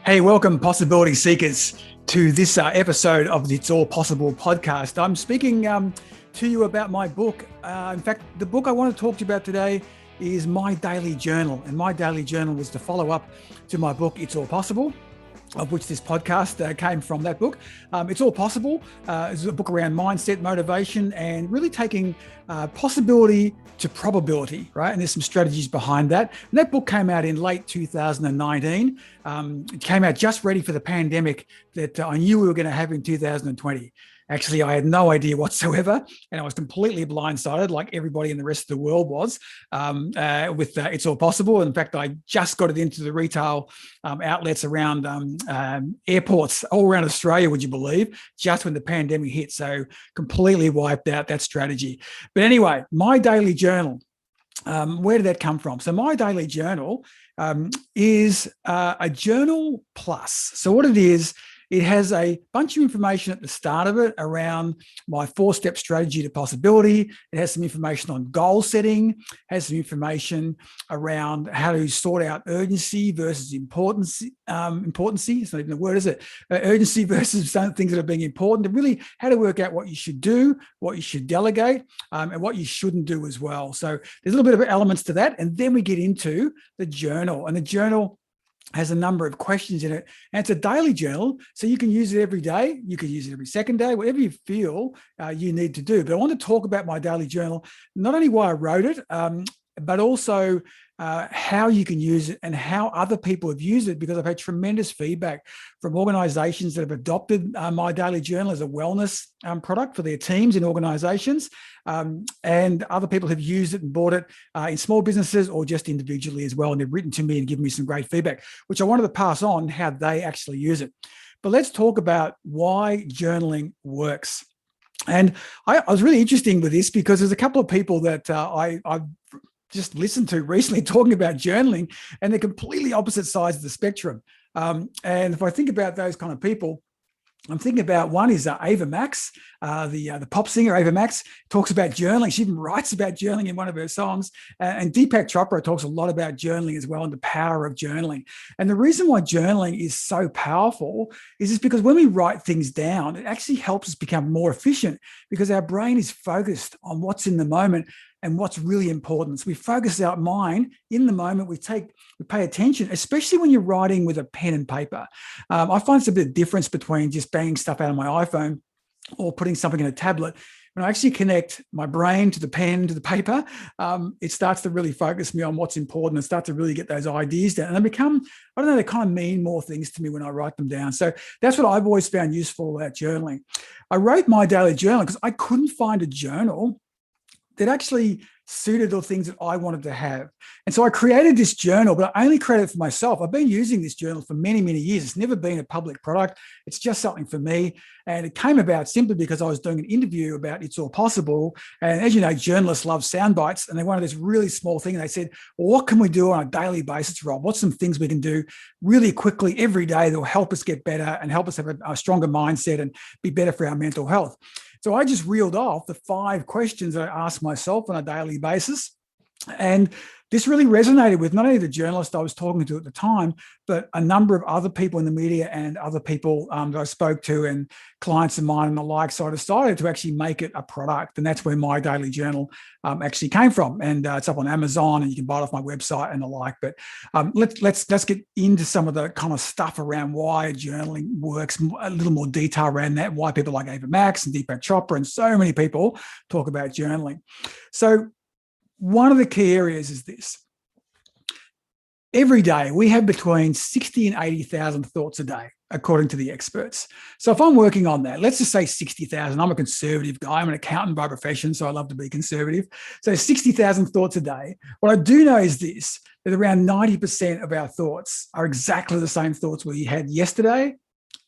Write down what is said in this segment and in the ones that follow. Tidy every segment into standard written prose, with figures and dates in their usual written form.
Hey, welcome, possibility seekers, to this episode of the It's All Possible podcast. I'm speaking to you about my book. In fact, the book I want to talk to you about today is My Daily Journal. And My Daily Journal was the follow-up to my book, It's All Possible, of which this podcast came from that book. It's All Possible. It's a book around mindset, motivation, and really taking possibility to probability, right? And there's some strategies behind that. And that book came out in late 2019. It came out just ready for the pandemic that I knew we were going to have in 2020. Actually, I had no idea whatsoever, and I was completely blindsided, like everybody in the rest of the world was, with It's All Possible. In fact, I just got it into the retail outlets around airports all around Australia, would you believe, just when the pandemic hit. So completely wiped out that strategy. But anyway, My Daily Journal, where did that come from? So My Daily Journal is a journal plus. So what it is, it has a bunch of information at the start of it around my 4-step strategy to possibility. It has some information on goal setting, has some information around how to sort out urgency versus importancy. It's not even a word, is it? Urgency versus some things that are being important, and really how to work out what you should do, what you should delegate, and what you shouldn't do as well. So there's a little bit of elements to that. And then we get into the journal, and the journal has a number of questions in it, and it's a daily journal, so you can use it every day, you can use it every second day, whatever you feel you need to do. But I want to talk about My Daily Journal, not only why I wrote it, but also how you can use it and how other people have used it, because I've had tremendous feedback from organizations that have adopted My Daily Journal as a wellness product for their teams in organizations, and other people have used it and bought it in small businesses or just individually as well. And they've written to me and given me some great feedback, which I wanted to pass on how they actually use it. But let's talk about why journaling works. And I was really interesting with this because there's a couple of people that I've just listened to recently talking about journaling, and they're completely opposite sides of the spectrum. And if I think about those kind of people, I'm thinking about one is Ava Max, the pop singer. Ava Max talks about journaling. She even writes about journaling in one of her songs. And Deepak Chopra talks a lot about journaling as well, and the power of journaling. And the reason why journaling is so powerful is just because when we write things down, it actually helps us become more efficient, because our brain is focused on what's in the moment and what's really important. So we focus our mind in the moment. We pay attention, especially when you're writing with a pen and paper. I find it's a bit of difference between just banging stuff out on my iPhone or putting something in a tablet. When I actually connect my brain to the pen, to the paper, it starts to really focus me on what's important and start to really get those ideas down. And they become, I don't know, they kind of mean more things to me when I write them down. So that's what I've always found useful about journaling. I wrote My Daily Journal because I couldn't find a journal that actually suited the things that I wanted to have. And so I created this journal, but I only created it for myself. I've been using this journal for many, many years. It's never been a public product. It's just something for me. And it came about simply because I was doing an interview about It's All Possible. And as you know, journalists love sound bites. And they wanted this really small thing. And they said, well, what can we do on a daily basis, Rob? What's some things we can do really quickly every day that will help us get better and help us have a stronger mindset and be better for our mental health? So I just reeled off the 5 questions that I ask myself on a daily basis. And this really resonated with not only the journalist I was talking to at the time, but a number of other people in the media and other people that I spoke to and clients of mine and the like. So I decided to actually make it a product. And that's where My Daily Journal actually came from. And it's up on Amazon, and you can buy it off my website and the like. But let's get into some of the kind of stuff around why journaling works, a little more detail around that, why people like Ava Max and Deepak Chopra and so many people talk about journaling. So one of the key areas is this. Every day, we have between 60 and 80,000 thoughts a day, according to the experts. So if I'm working on that, let's just say 60,000. I'm a conservative guy. I'm an accountant by profession, so I love to be conservative. So 60,000 thoughts a day. What I do know is this, that around 90% of our thoughts are exactly the same thoughts we had yesterday,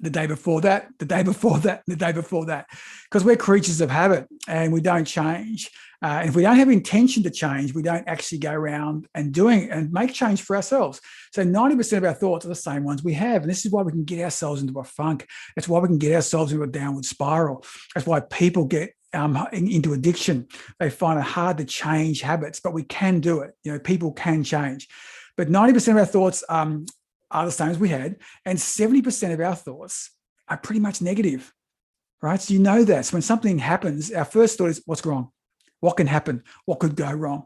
the day before that, the day before that, the day before that, because we're creatures of habit and we don't change. And if we don't have intention to change, we don't actually go around and doing and make change for ourselves. So 90% of our thoughts are the same ones we have. And this is why we can get ourselves into a funk. That's why we can get ourselves into a downward spiral. That's why people get into addiction. They find it hard to change habits, but we can do it. You know, people can change. But 90% of our thoughts are the same as we had, and 70% of our thoughts are pretty much negative, right? So you know that. So when something happens, our first thought is, what's wrong? What can happen? What could go wrong?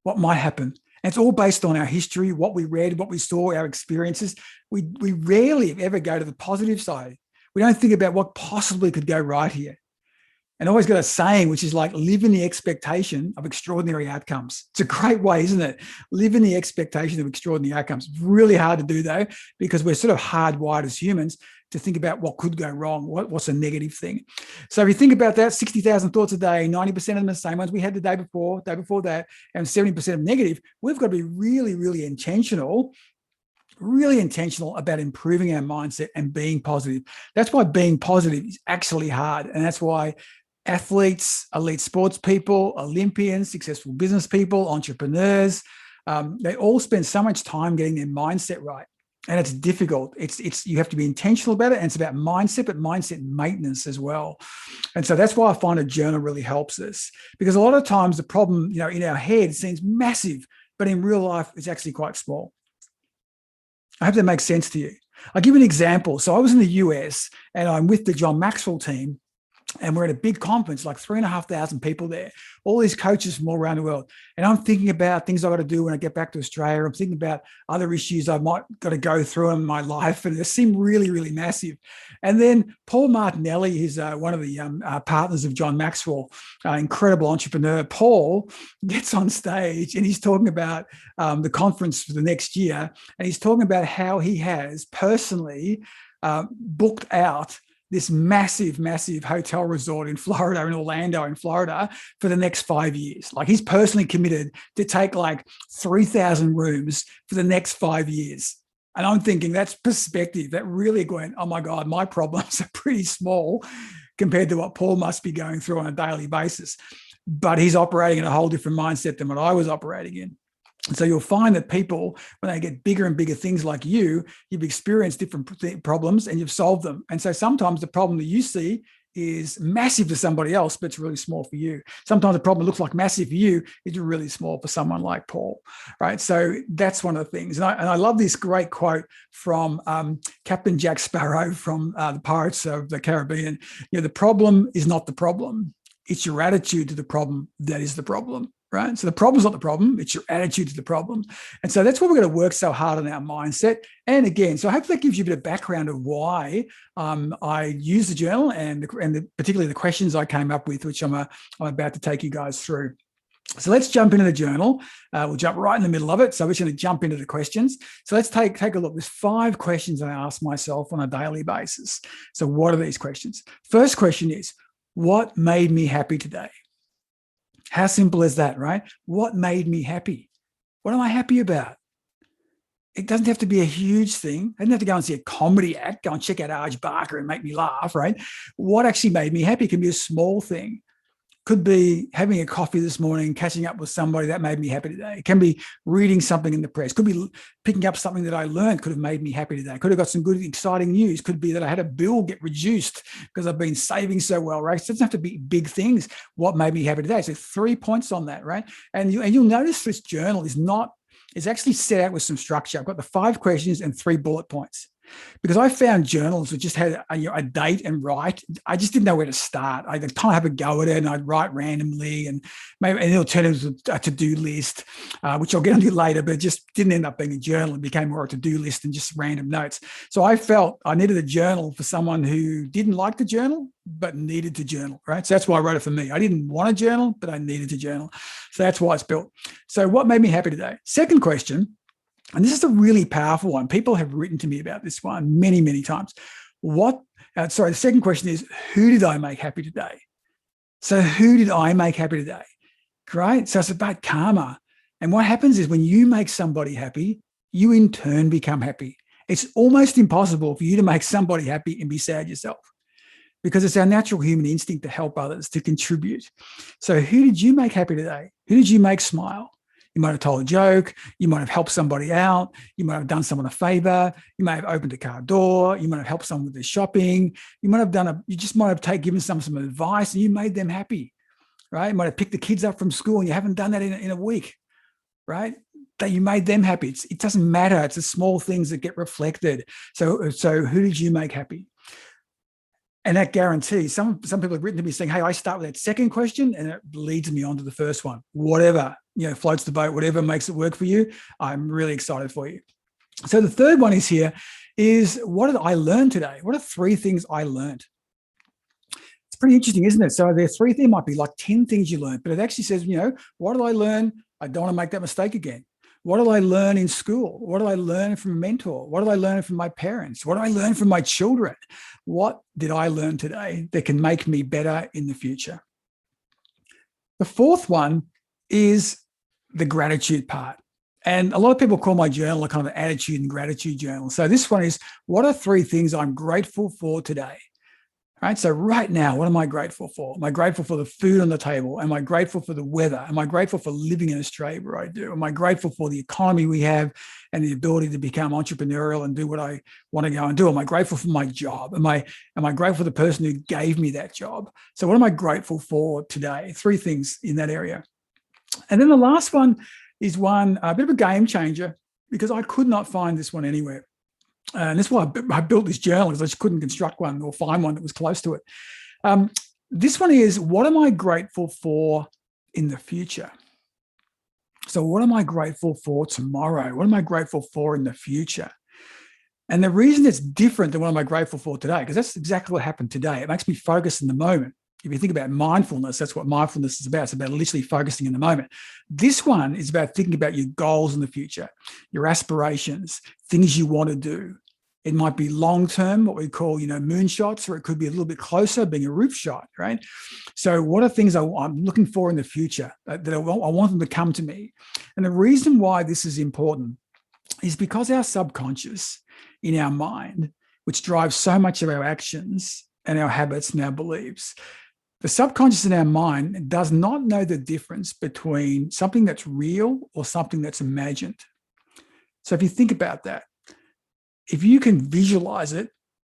What might happen? And it's all based on our history, what we read, what we saw, our experiences. We rarely ever go to the positive side. We don't think about what possibly could go right here. And I always got a saying, which is like, live in the expectation of extraordinary outcomes. It's a great way, isn't it? Live in the expectation of extraordinary outcomes. It's really hard to do, though, because we're sort of hardwired as humans to think about what could go wrong, what's a negative thing. So if you think about that, 60,000 thoughts a day, 90% of them are the same ones we had the day before that, and 70% of negative, we've got to be really, really intentional about improving our mindset and being positive. That's why being positive is actually hard. And that's why athletes, elite sports people, Olympians, successful business people, entrepreneurs, they all spend so much time getting their mindset right. And it's difficult. It's you have to be intentional about it. And it's about mindset, but mindset maintenance as well. And so that's why I find a journal really helps us, because a lot of times the problem, in our head seems massive, but in real life, it's actually quite small. I hope that makes sense to you. I'll give you an example. So I was in the US and I'm with the John Maxwell team, and we're at a big conference, like 3,500 people there, all these coaches from all around the world. And I'm thinking about things I've got to do when I get back to Australia. I'm thinking about other issues I might got to go through in my life. And they seem really, really massive. And then Paul Martinelli, who's one of the partners of John Maxwell, incredible entrepreneur. Paul gets on stage and he's talking about the conference for the next year. And he's talking about how he has personally booked out this massive, massive hotel resort in Florida, in Orlando, in Florida, for the next 5 years. Like, he's personally committed to take like 3,000 rooms for the next 5 years. And I'm thinking, that's perspective. That really going, oh my God, my problems are pretty small compared to what Paul must be going through on a daily basis. But he's operating in a whole different mindset than what I was operating in. And so you'll find that people, when they get bigger and bigger things like you've experienced different problems and you've solved them. And so sometimes the problem that you see is massive to somebody else, but it's really small for you. Sometimes the problem that looks like massive for you is really small for someone like Paul, right? So that's one of the things. And I love this great quote from Captain Jack Sparrow from the Pirates of the Caribbean. The problem is not the problem. It's your attitude to the problem that is the problem. Right? So the problem's not the problem, it's your attitude to the problem. And so that's why we're going to work so hard on our mindset. And again, so I hope that gives you a bit of background of why I use the journal and particularly the questions I came up with, which I'm about to take you guys through. So let's jump into the journal. We'll jump right in the middle of it. So we're just going to jump into the questions. So let's take a look. There's 5 questions I ask myself on a daily basis. So what are these questions? First question is, what made me happy today? How simple is that, right? What made me happy? What am I happy about? It doesn't have to be a huge thing. I didn't have to go and see a comedy act, go and check out Arj Barker and make me laugh, right? What actually made me happy can be a small thing. Could be having a coffee this morning, catching up with somebody that made me happy today. It can be reading something in the press. Could be picking up something that I learned could have made me happy today. Could have got some good, exciting news. Could be that I had a bill get reduced because I've been saving so well, right? So it doesn't have to be big things. What made me happy today? So 3 points on that, right? And you'll notice this journal is actually set out with some structure. I've got the 5 questions and 3 bullet points. Because I found journals that just had a date and write. I just didn't know where to start. I'd kind of have a go at it and I'd write randomly and it'll turn into a to-do list, which I'll get into later, but it just didn't end up being a journal. It became more a to-do list and just random notes. So I felt I needed a journal for someone who didn't like to journal, but needed to journal, right? So that's why I wrote it for me. I didn't want to journal, but I needed to journal. So that's why it's built. So what made me happy today? Second question. And this is a really powerful one. People have written to me about this one many, many times. The second question is, who did I make happy today? So who did I make happy today? Great. So it's about karma. And what happens is when you make somebody happy, you in turn become happy. It's almost impossible for you to make somebody happy and be sad yourself, because it's our natural human instinct to help others, to contribute. So who did you make happy today? Who did you make smile? You might have told a joke. You might have helped somebody out. You might have done someone a favor. You may have opened a car door. You might have helped someone with their shopping. You might have given some advice and you made them happy, right? You might have picked the kids up from school and you haven't done that in a week, right? that you made them happy. It doesn't matter. It's the small things that get reflected. So who did you make happy? And that guarantees, some people have written to me saying, hey, I start with that second question and it leads me on to the first one. Whatever, floats the boat, whatever makes it work for you, I'm really excited for you. So the third one is what did I learn today? What are 3 things I learned? It's pretty interesting, isn't it? So there are 3 things, might be like 10 things you learned, but it actually says, what did I learn? I don't want to make that mistake again. What did I learn in school? What did I learn from a mentor? What did I learn from my parents? What did I learn from my children? What did I learn today that can make me better in the future? The fourth one is the gratitude part. And a lot of people call my journal a kind of attitude and gratitude journal. So this one is, what are 3 things I'm grateful for today? All right. So right now, what am I grateful for? Am I grateful for the food on the table? Am I grateful for the weather? Am I grateful for living in Australia where I do? Am I grateful for the economy we have and the ability to become entrepreneurial and do what I want to go and do? Am I grateful for my job? Am I grateful for the person who gave me that job? So what am I grateful for today? 3 things in that area. And then the last one is a bit of a game changer because I could not find this one anywhere. And that's why I built this journal, because I just couldn't construct one or find one that was close to it. This one is, what am I grateful for in the future? So what am I grateful for tomorrow? What am I grateful for in the future? And the reason it's different than what am I grateful for today, because that's exactly what happened today. It makes me focus in the moment. If you think about mindfulness, that's what mindfulness is about. It's about literally focusing in the moment. This one is about thinking about your goals in the future, your aspirations, things you want to do. It might be long-term, what we call, moonshots, or it could be a little bit closer, being a roof shot, right? So what are things I'm looking for in the future that I want them to come to me? And the reason why this is important is because our subconscious in our mind, which drives so much of our actions and our habits and our beliefs, the subconscious in our mind does not know the difference between something that's real or something that's imagined. So if you think about that, if you can visualize it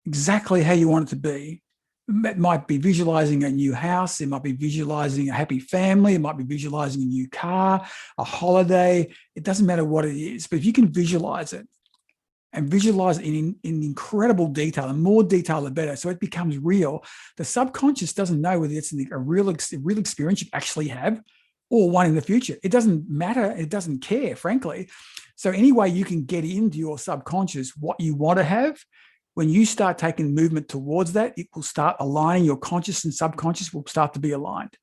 exactly how you want it to be, it might be visualizing a new house, it might be visualizing a happy family, it might be visualizing a new car, a holiday, it doesn't matter what it is. But if you can visualize it and visualize it in incredible detail, and more detail the better, so it becomes real, the subconscious doesn't know whether it's a real experience you actually have or one in the future. It doesn't matter, it doesn't care, frankly. So any way you can get into your subconscious what you want to have, when you start taking movement towards that, it will start aligning. Your conscious and subconscious will start to be aligned.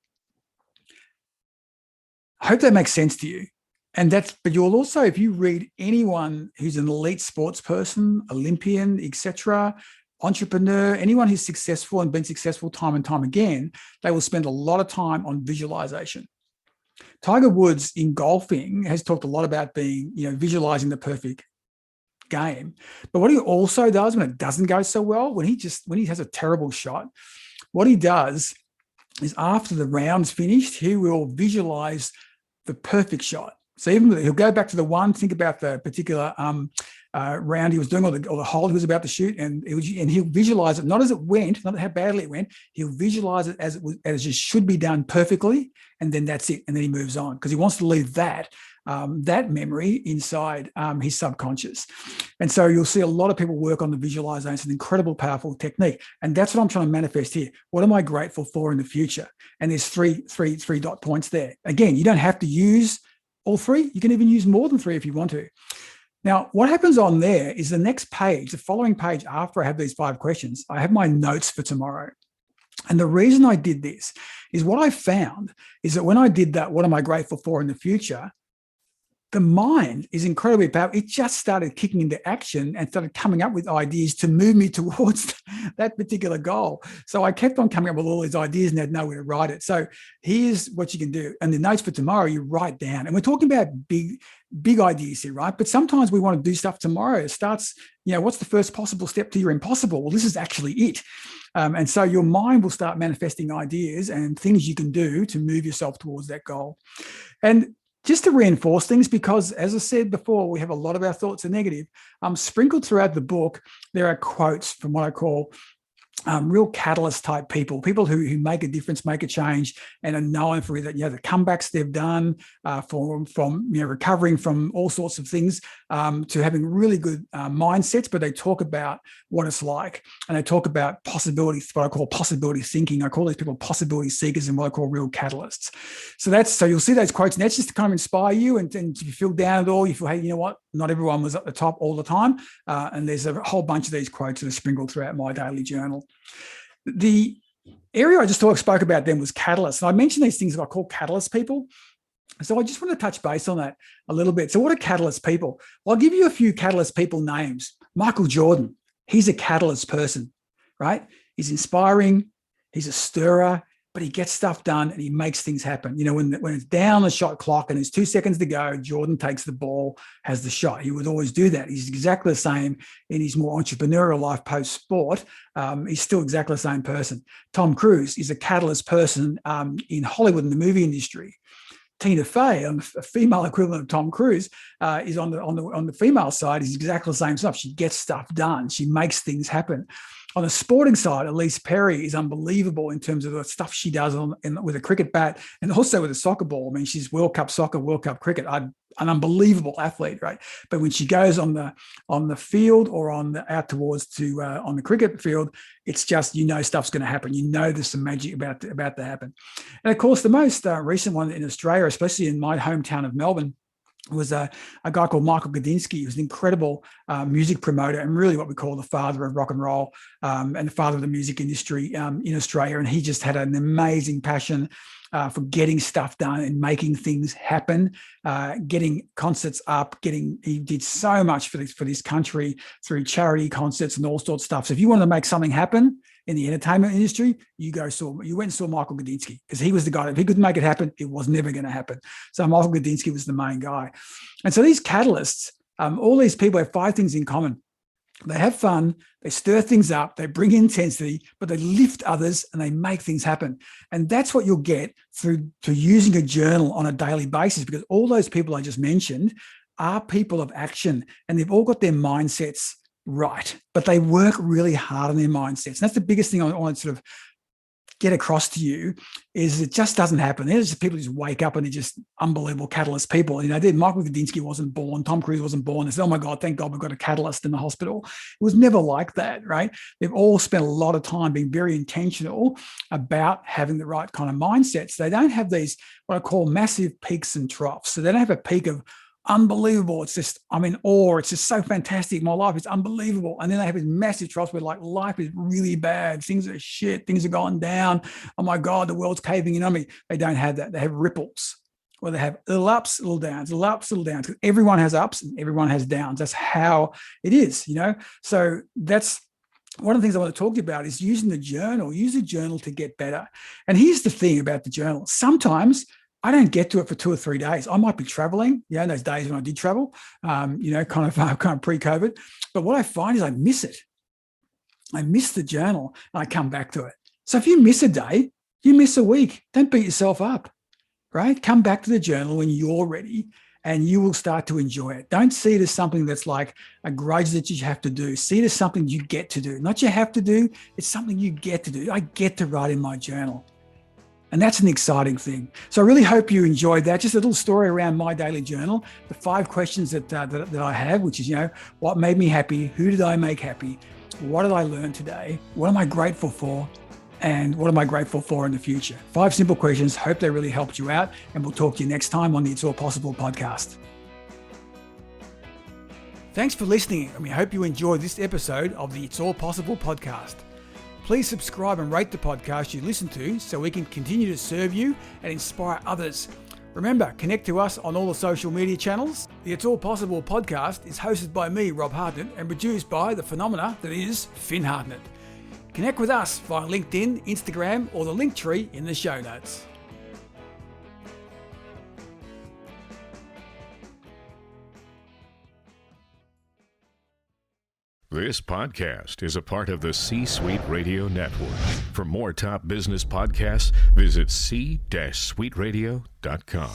I hope that makes sense to you. But you'll also, if you read anyone who's an elite sports person, Olympian, etc., entrepreneur, anyone who's successful and been successful time and time again, they will spend a lot of time on visualization. Tiger Woods in golfing has talked a lot about being, visualizing the perfect game. But what he also does when it doesn't go so well, when he has a terrible shot, what he does is after the round's finished, he will visualize the perfect shot. So even he'll go back to the one, think about the particular round he was doing, or the hole he was about to shoot, and he'll visualize it not as it went, not how badly it went. He'll visualize it as it should be done perfectly, and then that's it. And then he moves on because he wants to leave that memory inside his subconscious. And so you'll see a lot of people work on the visualization. It's an incredible, powerful technique, and that's what I'm trying to manifest here. What am I grateful for in the future? And there's three dot points there. Again, you don't have to use all 3. You can even use more than 3 if you want to. Now, what happens on there is the next page, the following page after I have these 5 questions, I have my notes for tomorrow. And the reason I did this is what I found is that when I did that, what am I grateful for in the future? The mind is incredibly powerful. It just started kicking into action and started coming up with ideas to move me towards that particular goal. So I kept on coming up with all these ideas and had nowhere to write it. So here's what you can do. And the notes for tomorrow, you write down. And we're talking about big ideas here, right? But sometimes we want to do stuff tomorrow. It starts, what's the first possible step to your impossible? Well, this is actually it. And so your mind will start manifesting ideas and things you can do to move yourself towards that goal. And just to reinforce things, because as I said before, we have a lot of our thoughts are negative. Sprinkled throughout the book, there are quotes from what I call real catalyst type people who make a difference, make a change, and are known for the comebacks they've done, from recovering from all sorts of things, to having really good mindsets. But they talk about what it's like, and they talk about possibilities, what I call possibility thinking. I call these people possibility seekers and what I call real catalysts. So you'll see those quotes, and that's just to kind of inspire you. And if you feel down at all, you feel, hey, you know what? Not everyone was at the top all the time. And there's a whole bunch of these quotes that are sprinkled throughout my daily journal. The area I just spoke about then was catalysts. And I mentioned these things that I call catalyst people. So I just want to touch base on that a little bit. So what are catalyst people? Well, I'll give you a few catalyst people names. Michael Jordan, he's a catalyst person, right? He's inspiring. He's a stirrer, but he gets stuff done and he makes things happen. When it's down the shot clock and there's 2 seconds to go, Jordan takes the ball, has the shot. He would always do that. He's exactly the same in his more entrepreneurial life post-sport. He's still exactly the same person. Tom Cruise is a catalyst person in Hollywood in the movie industry. Tina Fey, a female equivalent of Tom Cruise, is on the female side, is exactly the same stuff. She gets stuff done. She makes things happen. On the sporting side, Elise Perry is unbelievable in terms of the stuff she does with a cricket bat and also with a soccer ball. I mean, she's World Cup soccer, World Cup cricket, an unbelievable athlete, right? But when she goes on the field or on the cricket field, it's just, stuff's going to happen. There's some magic about to happen. And of course, the most recent one in Australia, especially in my hometown of Melbourne, was a guy called Michael Gudinski. He was an incredible music promoter and really what we call the father of rock and roll, and the father of the music industry in Australia. And he just had an amazing passion for getting stuff done and making things happen, getting concerts up, he did so much for this country through charity concerts and all sorts of stuff. So if you want to make something happen in the entertainment industry, you went and saw Michael Gudinski, because he was the guy. If he couldn't make it happen, it was never going to happen. So Michael Gudinski was the main guy. And so these catalysts, all these people have 5 things in common. They have fun, they stir things up, they bring intensity, but they lift others and they make things happen. And that's what you'll get through using a journal on a daily basis, because all those people I just mentioned are people of action, and they've all got their mindsets right, but they work really hard on their mindsets. And that's the biggest thing I want to sort of get across to you, is it just doesn't happen. There's just people who just wake up and they're just unbelievable catalyst people. Michael Gudinski wasn't born, Tom Cruise wasn't born. They said, oh my God, thank God we've got a catalyst in the hospital. It was never like that, right? They've all spent a lot of time being very intentional about having the right kind of mindsets. They don't have these, what I call massive peaks and troughs. So they don't have a peak of unbelievable. It's just, I'm in awe. It's just so fantastic. My life is unbelievable. And then they have these massive troughs where life is really bad. Things are shit. Things are going down. Oh my God, the world's caving in on me. They don't have that. They have ripples, where they have little ups, little downs, little ups, little downs. Everyone has ups and everyone has downs. That's how it is, So that's one of the things I want to talk to you about, is using the journal. Use the journal to get better. And here's the thing about the journal. Sometimes I don't get to it for 2 or 3 days. I might be traveling, in those days when I did travel, kind of pre-COVID. But what I find is I miss it. I miss the journal and I come back to it. So if you miss a day, you miss a week. Don't beat yourself up, right? Come back to the journal when you're ready and you will start to enjoy it. Don't see it as something that's like a grudge that you have to do. See it as something you get to do. Not you have to do, it's something you get to do. I get to write in my journal. And that's an exciting thing. So I really hope you enjoyed that. Just a little story around my daily journal, the 5 questions that I have, which is, what made me happy? Who did I make happy? What did I learn today? What am I grateful for? And what am I grateful for in the future? 5 simple questions. Hope they really helped you out. And we'll talk to you next time on the It's All Possible podcast. Thanks for listening. And we hope you enjoyed this episode of the It's All Possible podcast. Please subscribe and rate the podcast you listen to so we can continue to serve you and inspire others. Remember, connect to us on all the social media channels. The It's All Possible podcast is hosted by me, Rob Hartnett, and produced by the phenomena that is Finn Hartnett. Connect with us via LinkedIn, Instagram, or the link tree in the show notes. This podcast is a part of the C-Suite Radio Network. For more top business podcasts, visit c-suiteradio.com.